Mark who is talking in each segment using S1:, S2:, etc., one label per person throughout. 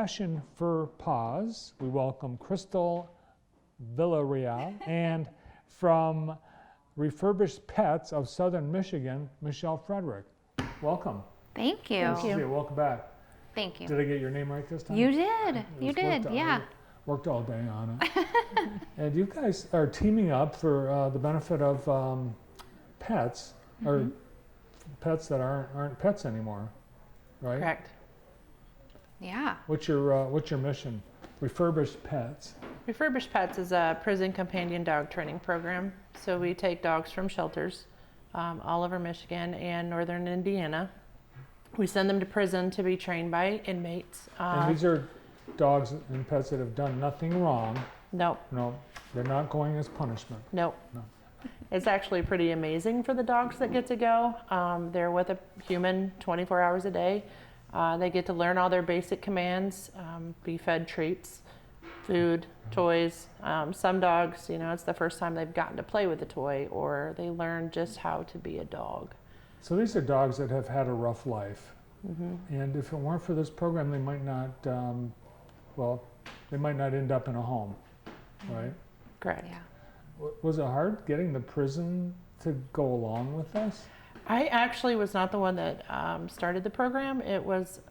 S1: Passion for Paws, we welcome Crystal Villarreal, and from Refurbished Pets of Southern Michigan, Michelle Frederick. Welcome.
S2: Thank you.
S1: Nice to see you. Welcome back.
S2: Thank you.
S1: Did I get your name right this time?
S2: You did. You did, yeah.
S1: Worked all day on it. And you guys are teaming up for the benefit of pets, or pets that aren't pets anymore, right?
S3: Correct.
S2: Yeah.
S1: What's your mission? Refurbished Pets.
S3: Refurbished Pets is a prison companion dog training program. So we take dogs from shelters all over Michigan and northern Indiana. We send them to prison to be trained by inmates.
S1: And these are dogs and pets that have done nothing wrong.
S3: Nope.
S1: No, they're not going as punishment.
S3: Nope.
S1: No.
S3: It's actually pretty amazing for the dogs that get to go. They're with a human 24 hours a day. They get to learn all their basic commands, be fed treats, food, toys. Some dogs, you know, it's the first time they've gotten to play with a toy, or they learn just how to be a dog.
S1: So these are dogs that have had a rough life. And if it weren't for this program, they might not, they might not end up in a home, right?
S3: Correct.
S2: Yeah.
S1: Was it hard getting the prison to go along with this?
S3: I actually was not the one that started the program. It was,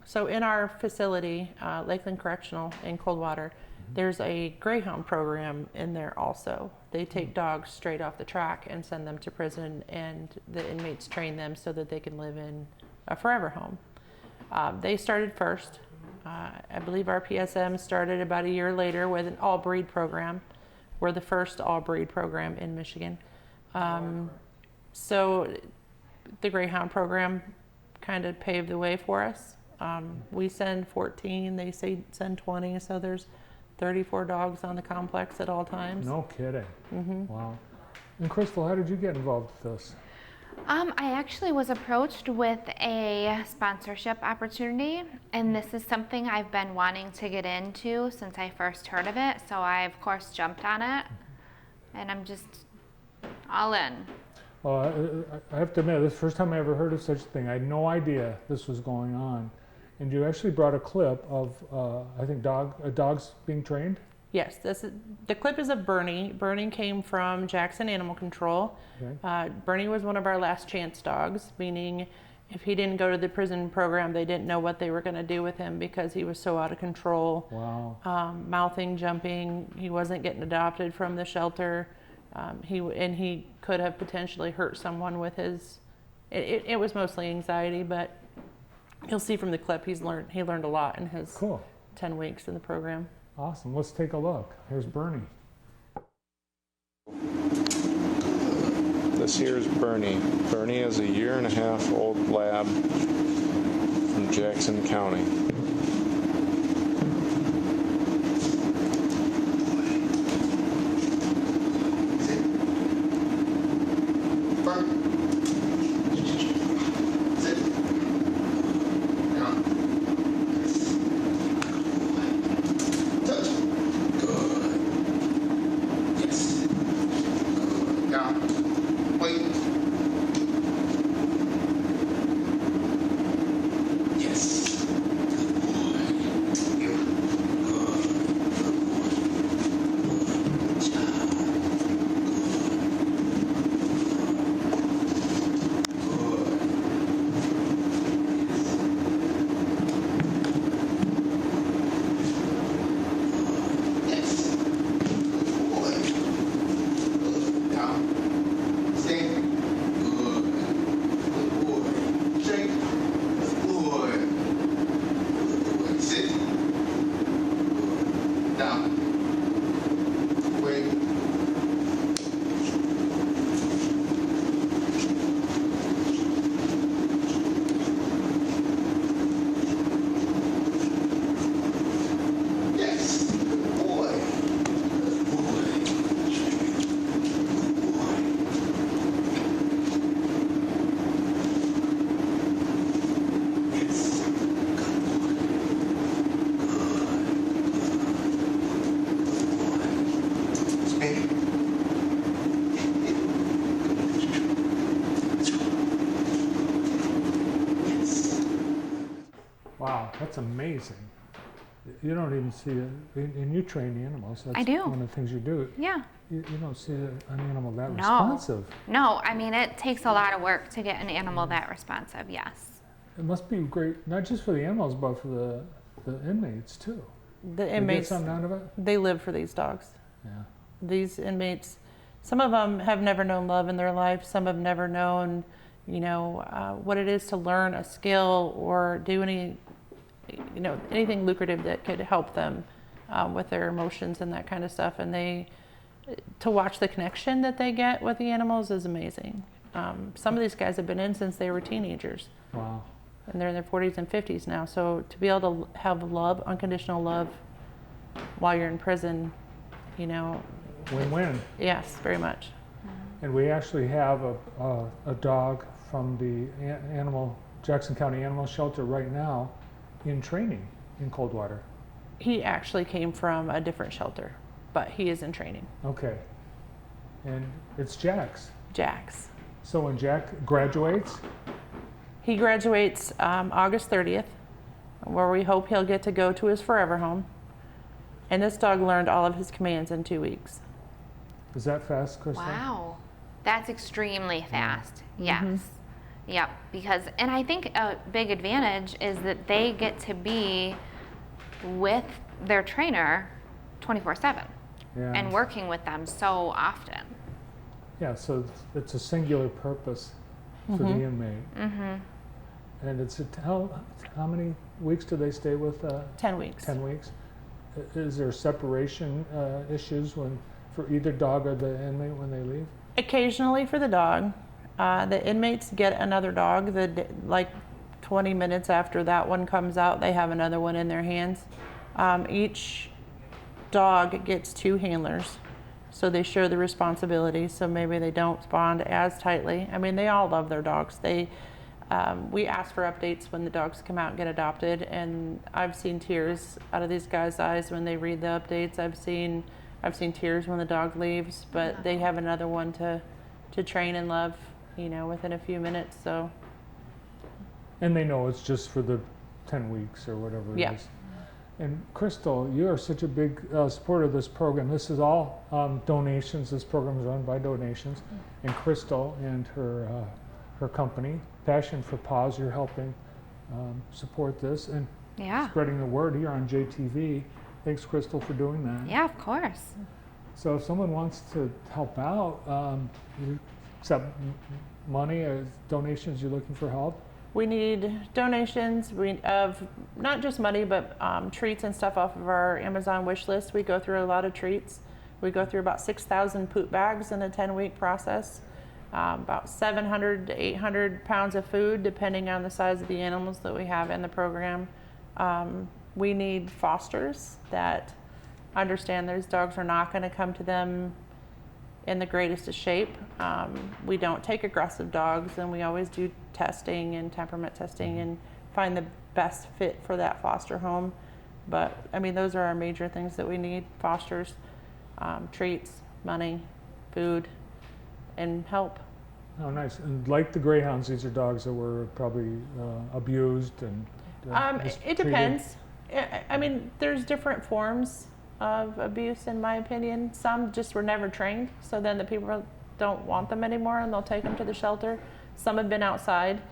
S3: so in our facility, Lakeland Correctional in Coldwater, there's a Greyhound program in there also. They take dogs straight off the track and send them to prison, and the inmates train them so that they can live in a forever home. They started first. I believe our PSM started about a year later with an all-breed program. We're the first all-breed program in Michigan. So the Greyhound program kind of paved the way for us. We send 14, they send 20, so there's 34 dogs on the complex at all times.
S1: No kidding. Wow. And Crystal, how did you get involved with this?
S2: I actually was approached with a sponsorship opportunity, and this is something I've been wanting to get into since I first heard of it. So I, of course, jumped on it, and I'm just all in.
S1: Well, I have to admit, this is the first time I ever heard of such a thing. I had no idea this was going on. And you actually brought a clip of, I think, dogs being trained?
S3: Yes, the clip is of Bernie. Bernie came from Jackson Animal Control. Okay. Bernie was one of our last chance dogs, meaning if he didn't go to the prison program, they didn't know what they were going to do with him because he was so out of control.
S1: Wow.
S3: Mouthing, jumping, he wasn't getting adopted from the shelter. He could have potentially hurt someone with his, it was mostly anxiety, but you'll see from the clip he learned a lot in his 10 weeks in the program.
S1: Awesome. Let's take a look. Here's Bernie.
S4: This here is Bernie. Bernie is a 1.5-year-old lab from Jackson County.
S1: Wow, that's amazing. You don't even see it, and you train the animals. That's
S2: I do.
S1: one of the things you do.
S2: Yeah.
S1: You don't see an animal that
S2: No.
S1: responsive.
S2: No, I mean, it takes a lot of work to get an animal that responsive, yes.
S1: It must be great, not just for the animals, but for the inmates too.
S3: The
S1: They get
S3: inmates,
S1: something out of it?
S3: they live for these dogs.
S1: Yeah.
S3: These inmates, some of them have never known love in their life. Some have never known, what it is to learn a skill or do anything lucrative that could help them with their emotions and that kind of stuff. And to watch the connection that they get with the animals is amazing. Some of these guys have been in since they were teenagers.
S1: Wow.
S3: And they're in their 40s and 50s now. So to be able to have love, unconditional love, while you're in prison,
S1: Win-win.
S3: yes, very much.
S1: And we actually have a dog from the Jackson County Animal Shelter right now in training in Coldwater.
S3: He actually came from a different shelter, but he is in training.
S1: Okay. And it's Jack's.
S3: Jax.
S1: So when Jack graduates,
S3: He graduates August 30th, where we hope he'll get to go to his forever home. And this dog learned all of his commands in 2 weeks.
S1: is that fast, Krista?
S2: Wow. That's extremely fast. Yes. Yep. And I think a big advantage is that they get to be with their trainer 24/7
S1: Yeah.
S2: and working with them so often.
S1: Yeah, so it's a singular purpose for the inmate.
S2: Mm-hmm.
S1: And how many weeks do they stay with?
S3: 10 weeks.
S1: 10 weeks. Is there separation issues for either dog or the inmate when they leave?
S3: Occasionally for the dog. The inmates get another dog like 20 minutes after that one comes out, they have another one in their hands. Each dog gets 2 handlers, so they share the responsibility, so maybe they don't bond as tightly. I mean, they all love their dogs. We ask for updates when the dogs come out and get adopted, and I've seen tears out of these guys' eyes when they read the updates. I've seen tears when the dog leaves, but they have another one to train and love, within a few minutes. So
S1: And they know it's just for the 10 weeks or whatever it
S3: Yeah.
S1: is. And Crystal, you are such a big supporter of this program. This is all donations. This program is run by donations. And Crystal and her company, Passion for Paws, you're helping support this and
S2: Yeah.
S1: spreading the word here on JTV. Thanks, Crystal, for doing that.
S2: Yeah, of course.
S1: So if someone wants to help out, you accept money or donations, you're looking for help?
S3: we need donations of not just money, but treats and stuff off of our Amazon wish list. We go through a lot of treats. We go through about 6,000 poop bags in a 10-week process, about 700 to 800 pounds of food, depending on the size of the animals that we have in the program. We need fosters that understand those dogs are not going to come to them in the greatest of shape. We don't take aggressive dogs, and we always do testing and temperament testing and find the best fit for that foster home. But I mean, those are our major things that we need: fosters, treats, money, food, and help.
S1: Oh, nice. And like the greyhounds, these are dogs that were probably abused and
S3: It
S1: mistreated.
S3: depends. I mean, there's different forms of abuse, in my opinion. Some just were never trained, so then the people don't want them anymore and they'll take them to the shelter. Some have been outside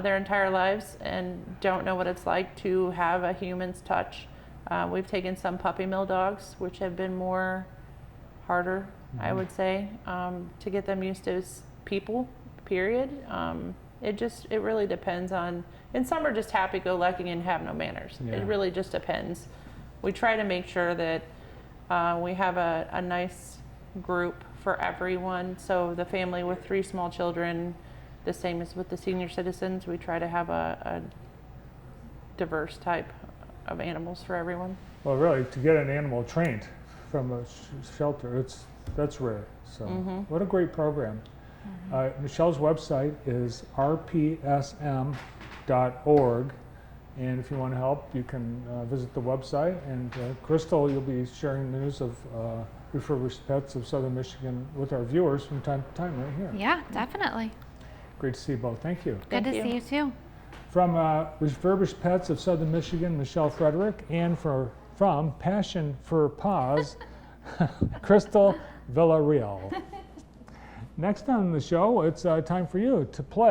S3: their entire lives and don't know what it's like to have a human's touch. We've taken some puppy mill dogs, which have been harder, I would say, to get them used to as people, period. It really depends on, and some are just happy-go-lucky and have no manners.
S1: Yeah.
S3: It really just depends. We try to make sure that we have a nice group for everyone. So the family with 3 small children, the same as with the senior citizens, we try to have a diverse type of animals for everyone.
S1: Well, really, to get an animal trained from a shelter, that's rare. So what a great program. Michelle's website is rpsm.org. And if you want to help, you can visit the website. And Crystal, you'll be sharing news of refurbished pets of Southern Michigan with our viewers from time to time right here.
S2: Yeah, definitely.
S1: Great to see you both. Thank you.
S2: Good
S3: Thank
S2: to
S3: you.
S2: see you too.
S1: From Refurbished Pets of Southern Michigan, Michelle Frederick, and from Passion for Paws, Crystal Villarreal. Next on the show, it's time for you to play